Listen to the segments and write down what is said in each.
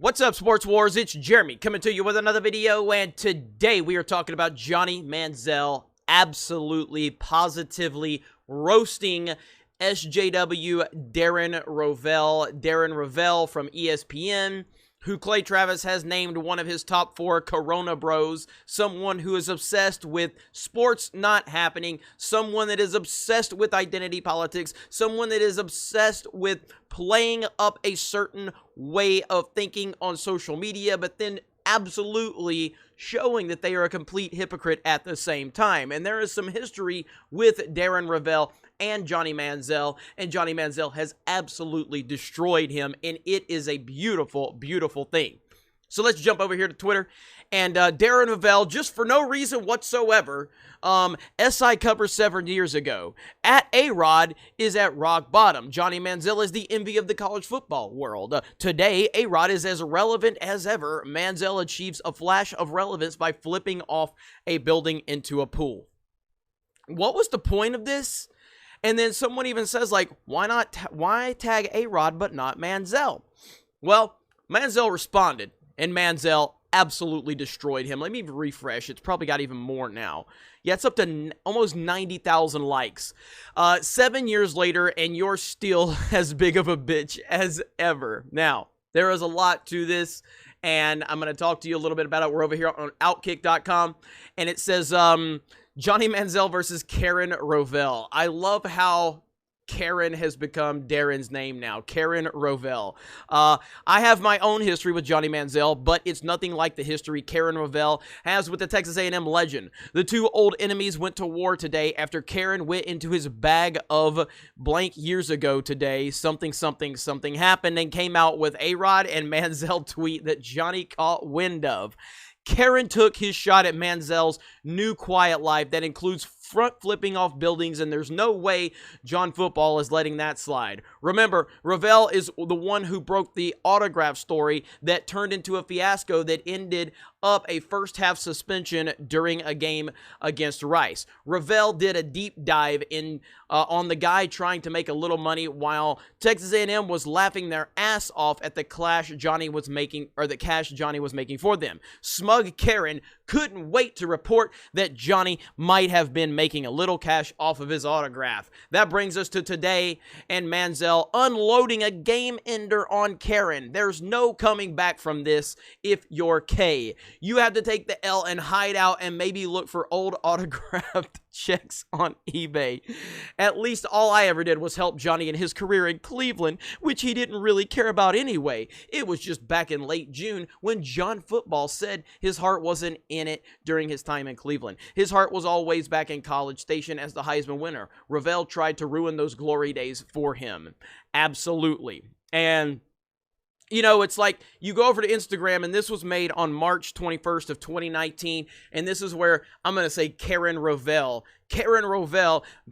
What's up, Sports Wars? It's Jeremy coming to you with another video, and today we are talking about Johnny Manziel absolutely, positively roasting SJW Darren Rovell. Darren Rovell from ESPN, who Clay Travis has named one of his top 4 Corona bros, someone who is obsessed with sports not happening, someone that is obsessed with identity politics, someone that is obsessed with playing up a certain way of thinking on social media, but then absolutely showing that they are a complete hypocrite at the same time. And there is some history with Darren Rovell and Johnny Manziel, and Johnny Manziel has absolutely destroyed him, and it is a beautiful, beautiful thing. So let's jump over here to Twitter, and Darren Rovell, just for no reason whatsoever, SI cover 7 years ago. At A-Rod is at rock bottom. Johnny Manziel is the envy of the college football world. Today, A-Rod is as relevant as ever. Manziel achieves a flash of relevance by flipping off a building into a pool. What was the point of this? And then someone even says, like, why tag A-Rod but not Manziel? Well, Manziel responded, and Manziel absolutely destroyed him. Let me refresh. It's probably got even more now. Yeah, it's up to almost 90,000 likes. 7 years later, and you're still as big of a bitch as ever. Now, there is a lot to this, and I'm going to talk to you a little bit about it. We're over here on Outkick.com, and it says, Johnny Manziel versus Karen Rovell. I love how Karen has become Darren's name now. Karen Rovell. I have my own history with Johnny Manziel, but it's nothing like the history Karen Rovell has with the Texas A&M legend. The two old enemies went to war today after Karen went into his bag of blank years ago today. Something happened and came out with A-Rod and Manziel tweet that Johnny caught wind of. Karen took his shot at Manziel's new quiet life that includes front flipping off buildings, and there's no way John Football is letting that slide. Remember, Rovell is the one who broke the autograph story that turned into a fiasco that ended up a first-half suspension during a game against Rice. Rovell did a deep dive in on the guy trying to make a little money while Texas A&M was laughing their ass off at the cash Johnny was making for them. Smug Karen couldn't wait to report that Johnny might have been making a little cash off of his autograph. That brings us to today, and Manziel unloading a game ender on Karen. There's no coming back from this if you're K. You have to take the L and hide out and maybe look for old autographed checks on eBay. At least all I ever did was help Johnny in his career in Cleveland, which he didn't really care about anyway. It was just back in late June when John Football said his heart wasn't in it during his time in Cleveland. His heart was always back in College Station as the Heisman winner. Rovell tried to ruin those glory days for him. Absolutely. And you know, it's like you go over to Instagram, and this was made on March 21st of 2019, and this is where I'm going to say Karen Rovell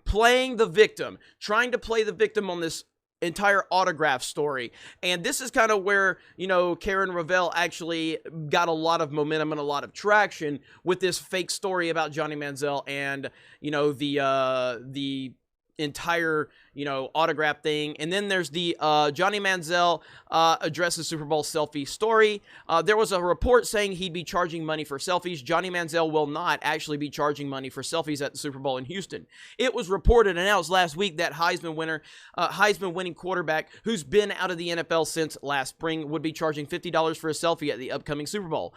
playing the victim, trying to play the victim on this entire autograph story. And this is kind of where, you know, Karen Rovell actually got a lot of momentum and a lot of traction with this fake story about Johnny Manziel and, you know, the entire, you know, autograph thing. And then there's the Johnny Manziel addresses Super Bowl selfie story. There was a report saying he'd be charging money for selfies. Johnny Manziel will not actually be charging money for selfies at the Super Bowl in Houston. It was reported and announced last week that Heisman winning quarterback who's been out of the NFL since last spring would be charging $50 for a selfie at the upcoming Super Bowl.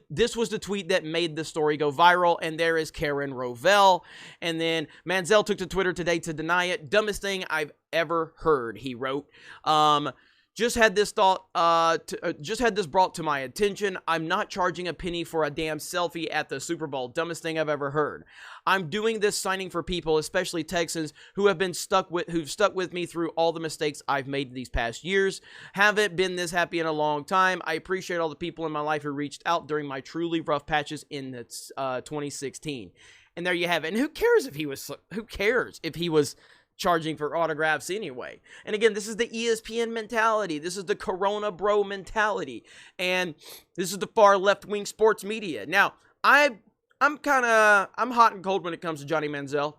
This was the tweet that made the story go viral, and there is Karen Rovell. And then Manziel took to Twitter today to deny it. Dumbest thing I've ever heard, he wrote. Just had this brought to my attention. I'm not charging a penny for a damn selfie at the Super Bowl. Dumbest thing I've ever heard. I'm doing this signing for people, especially Texans, who've stuck with me through all the mistakes I've made these past years. Haven't been this happy in a long time. I appreciate all the people in my life who reached out during my truly rough patches in 2016. And there you have it. And who cares if he was charging for autographs anyway? And again, this is the ESPN mentality. This is the Corona bro mentality. And this is the far left-wing sports media. Now, I'm hot and cold when it comes to Johnny Manziel.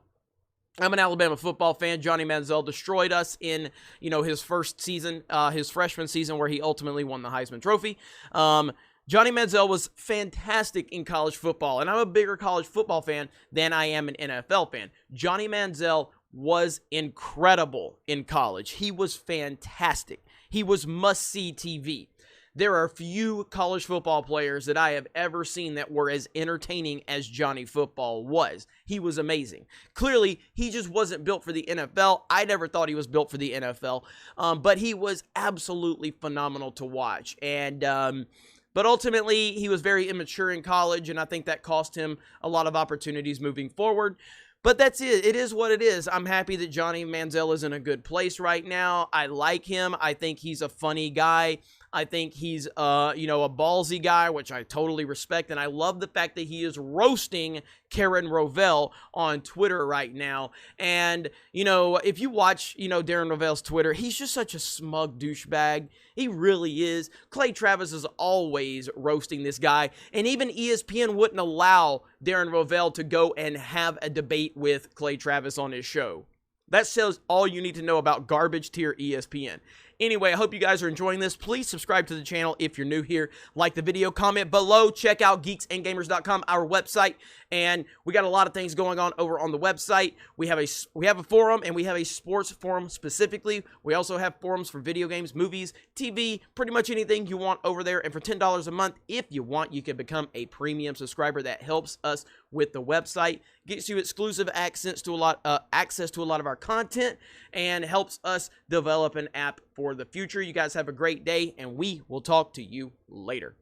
I'm an Alabama football fan. Johnny Manziel destroyed us in, his first season, his freshman season, where he ultimately won the Heisman Trophy. Johnny Manziel was fantastic in college football, and I'm a bigger college football fan than I am an NFL fan. Johnny Manziel was incredible in college. He was fantastic. He was must-see TV. There are few college football players that I have ever seen that were as entertaining as Johnny Football was. He was amazing. Clearly, he just wasn't built for the NFL. I never thought he was built for the NFL, but he was absolutely phenomenal to watch. And but ultimately, he was very immature in college, and I think that cost him a lot of opportunities moving forward. But that's it. It is what it is. I'm happy that Johnny Manziel is in a good place right now. I like him. I think he's a funny guy. I think he's, a ballsy guy, which I totally respect. And I love the fact that he is roasting Karen Rovell on Twitter right now. And, if you watch, Darren Rovell's Twitter, he's just such a smug douchebag. He really is. Clay Travis is always roasting this guy. And even ESPN wouldn't allow Darren Rovell to go and have a debate with Clay Travis on his show. That says all you need to know about garbage tier ESPN. Anyway, I hope you guys are enjoying this. Please subscribe to the channel if you're new here. Like the video, comment below. Check out geeksandgamers.com, our website. And we got a lot of things going on over on the website. We have a forum, and we have a sports forum specifically. We also have forums for video games, movies, TV, pretty much anything you want over there. And for $10 a month, if you want, you can become a premium subscriber. That helps us with the website, gets you exclusive access to a lot of our content, and helps us develop an app for the future. You guys have a great day, and we will talk to you later.